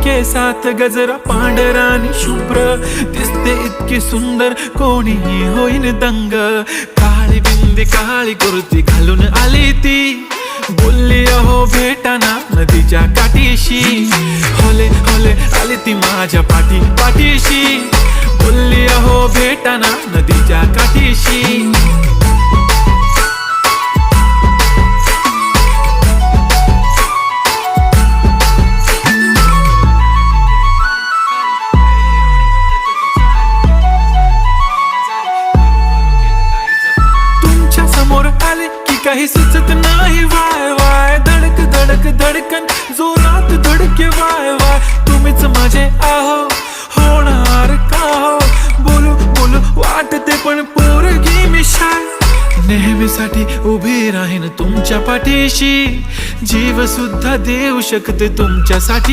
केसात गजरा पांढरा आणि शुभ्र दिसते इतकी सुंदर कोणीही होईन दंग. काळी बिंदी काळी कुर्ती घालून आली ती, बोलली अहो भेटाना नदीच्या काठीशी. होले होले आली ती माझ्या पाठीशी, बोलली अहो भेटाना नदीच्या काठीशी. तुमच्या समोर आले की काही सुचत नाही, वाय वाय धडक धडक धडकन जोरात धडके, वाय वाय तुम्हीच माझे आहो, होणार का हो. बोलू बोलू वाटते पण पोरगी मी शाय, नेहमीसाठी उभी राहीन तुमच्या पाठीशी, जीव सुद्धा देऊ शकते तुमच्यासाठी.